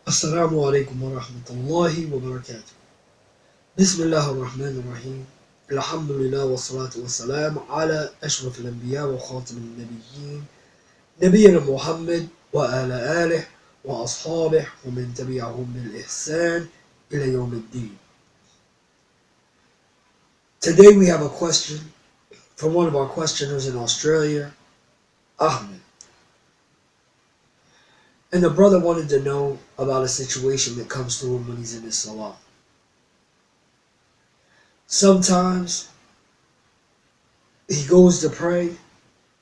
Assalamu alaikum wa rahmatullahi wa barakatuh. Bismillah ar-Rahman ar-Rahim. Alhamdulillah wa salatu wa salam ala ashraf al-anbiya wa khatim al-nabiyyin. Nabiyyina Muhammad wa ala alih wa ashabih wa man tabi'ahum bil ihsan ila yawm al-din. Today we have a question from one of our questioners in Australia, Ahmed. And the brother wanted to know about a situation that comes to him when he's in his salah. Sometimes he goes to pray,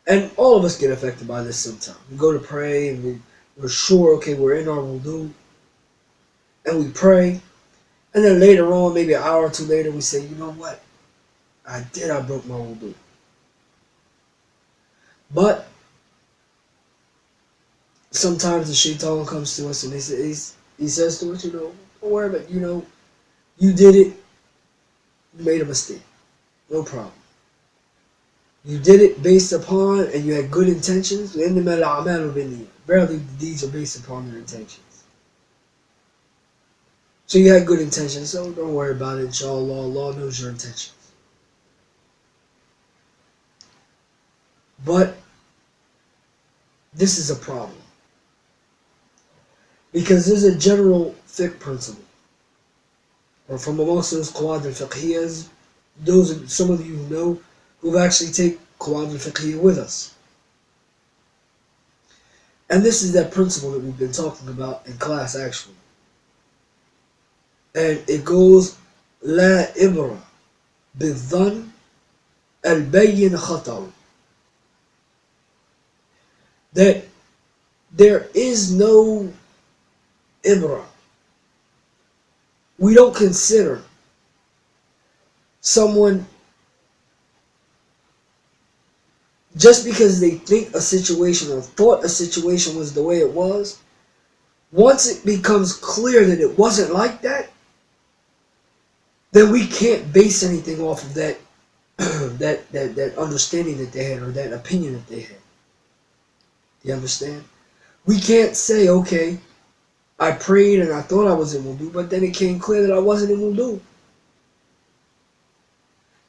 and all of us get affected by this sometimes. We go to pray and we're sure, okay, we're in our wudu, and we pray, and then later on, maybe an hour or two later, we say, you know what? I broke my wudu. But sometimes the shaitan comes to us and he says to us, don't worry about it, you did it, you made a mistake, no problem. You did it based upon, and you had good intentions. Verily, the deeds are based upon their intentions. So you had good intentions, so don't worry about it, inshallah, Allah knows your intentions. But this is a problem. Because there's a general fiqh principle, or from amongst those qawaid al-fiqhiyas, some of you know who've actually taken qawaid al-fiqhiyya with us. And this is that principle that we've been talking about in class actually. And it goes, لا إبرة بالظن البين خطأ. That there is no ibra. We don't consider someone just because they think a situation or thought a situation was the way it was. Once it becomes clear that it wasn't like that, then we can't base anything off of that that understanding that they had or that opinion that they had. You understand? We can't say, okay, I prayed and I thought I was in wudu, but then it came clear that I wasn't in wudu.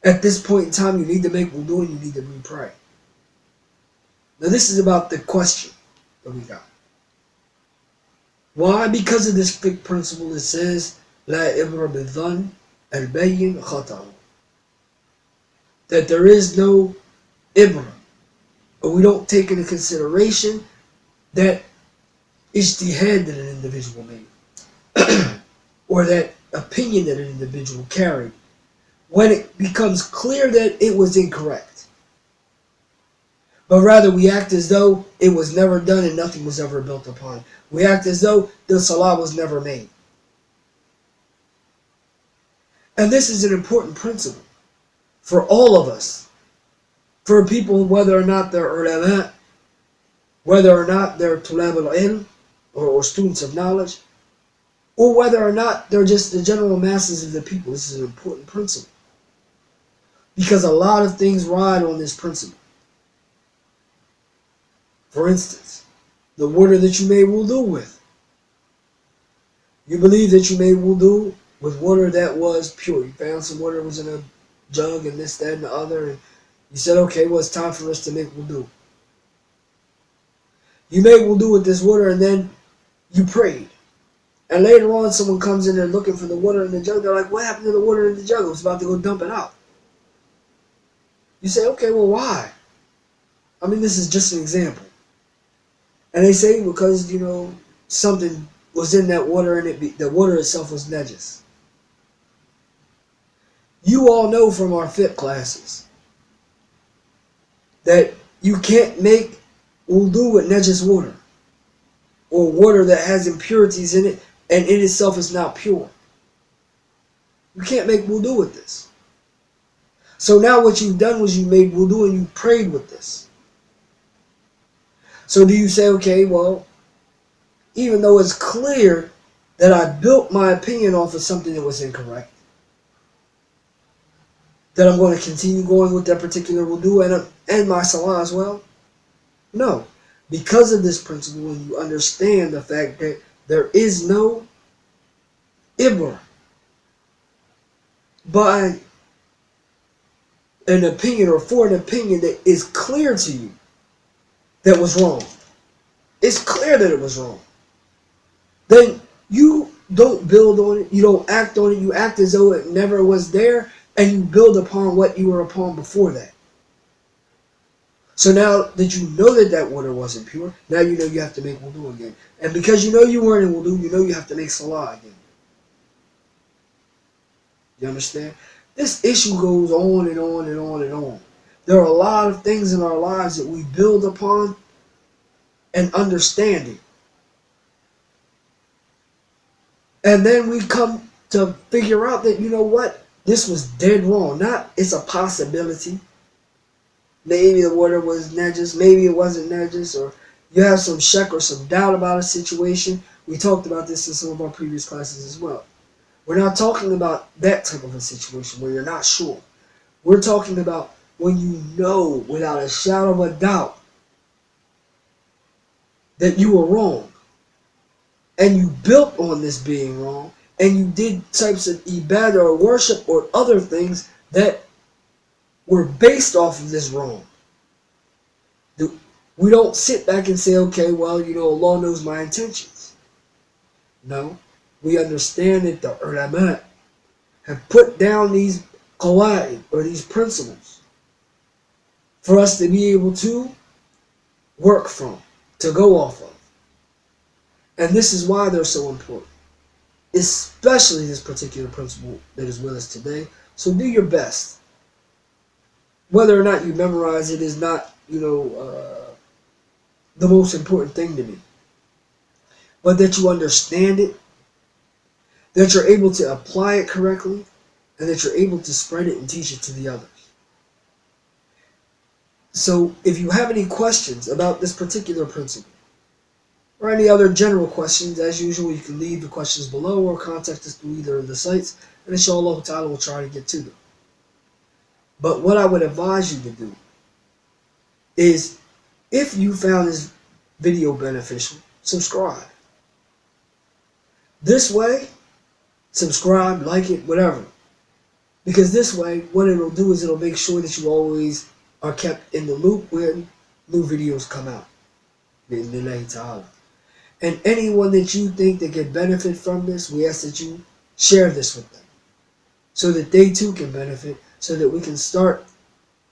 At this point in time, you need to make wudu and you need to re-pray. Now this is about the question that we got. Why? Because of this fiqh principle that says, لا إبرة بالظن البين خطأ. That there is no ibra, or we don't take into consideration that ijtihad that an individual made, or that opinion that an individual carried, when it becomes clear that it was incorrect. But rather we act as though it was never done and nothing was ever built upon. We act as though the salah was never made. And this is an important principle for all of us. For people, whether or not they're ulama, whether or not they're tulab al-ilm, or students of knowledge, or whether or not they're just the general masses of the people. This is an important principle. Because a lot of things ride on this principle. For instance, the water that you made wudu with. You believe that you made wudu with water that was pure. You found some water that was in a jug and this, that, and the other, and you said, okay, well, it's time for us to make wudu. You made wudu with this water and then you prayed. And later on, someone comes in there looking for the water in the jug. They're like, what happened to the water in the jug? I was about to go dump it out. You say, okay, well, why? I mean, this is just an example. And they say because, something was in that water and the water itself was najis. You all know from our fiqh classes that you can't make wudu with najis water, or water that has impurities in it and in itself is not pure. You can't make wudu with this. So now what you've done was you made wudu and you prayed with this. So do you say, okay, well, even though it's clear that I built my opinion off of something that was incorrect, that I'm going to continue going with that particular wudu and my salah as well? No. Because of this principle, when you understand the fact that There is no ibra by an opinion or for an opinion that is clear to you that was wrong. It's clear that it was wrong. Then you don't build on it. You don't act on it. You act as though it never was there, and you build upon what you were upon before that. So now that you know that that water wasn't pure, now you know you have to make wudu again. And because you know you weren't in wudu, you know you have to make salah again. You understand? This issue goes on and on and on and on. There are a lot of things in our lives that we build upon and understanding. And then we come to figure out that, you know what? This was dead wrong. Not it's a possibility. Maybe the water was najis, maybe it wasn't najis, or you have some shak or some doubt about a situation. We talked about this in some of our previous classes as well. We're not talking about that type of a situation where you're not sure. We're talking about when you know without a shadow of a doubt that you were wrong. And you built on this being wrong. And you did types of ibadah or worship or other things that were based off of this wrong. We don't sit back and say, okay, well, you know, Allah knows my intentions. No. We understand that the ulama have put down these qawaid or these principles for us to be able to work from, to go off of. And this is why they're so important. Especially this particular principle that is with us today. So do your best. Whether or not you memorize it is not, you know, the most important thing to me. But that you understand it, that you're able to apply it correctly, and that you're able to spread it and teach it to the others. So if you have any questions about this particular principle, or any other general questions, as usual, you can leave the questions below or contact us through either of the sites, and inshallah ta'ala we'll try to get to them. But what I would advise you to do is, if you found this video beneficial, subscribe. This way, subscribe, like it, whatever. Because this way, what it'll do is it'll make sure that you always are kept in the loop when new videos come out. Bi'idhnillahi ta'ala. And anyone that you think that can benefit from this, we ask that you share this with them. So that they too can benefit, so that we can start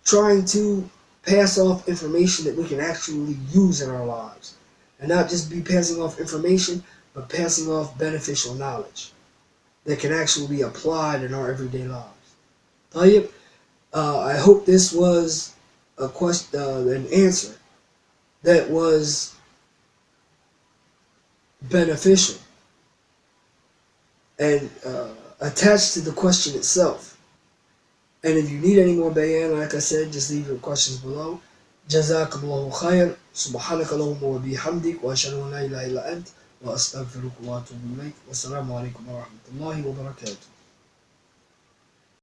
trying to pass off information that we can actually use in our lives. And not just be passing off information, but passing off beneficial knowledge that can actually be applied in our everyday lives. Tayyib, I hope this was a question, an answer that was beneficial and attached to the question itself. And if you need any more bayan, like I said, just leave your questions below. Jazakumullahu khair. Subhanaka Allahumma wa bihamdik. Wa ashhadu an la ilaha illa ant. Wa astaghfiruka wa atubu ilayk. Wassalamu alaikum wa rahmatullahi wa barakatuh.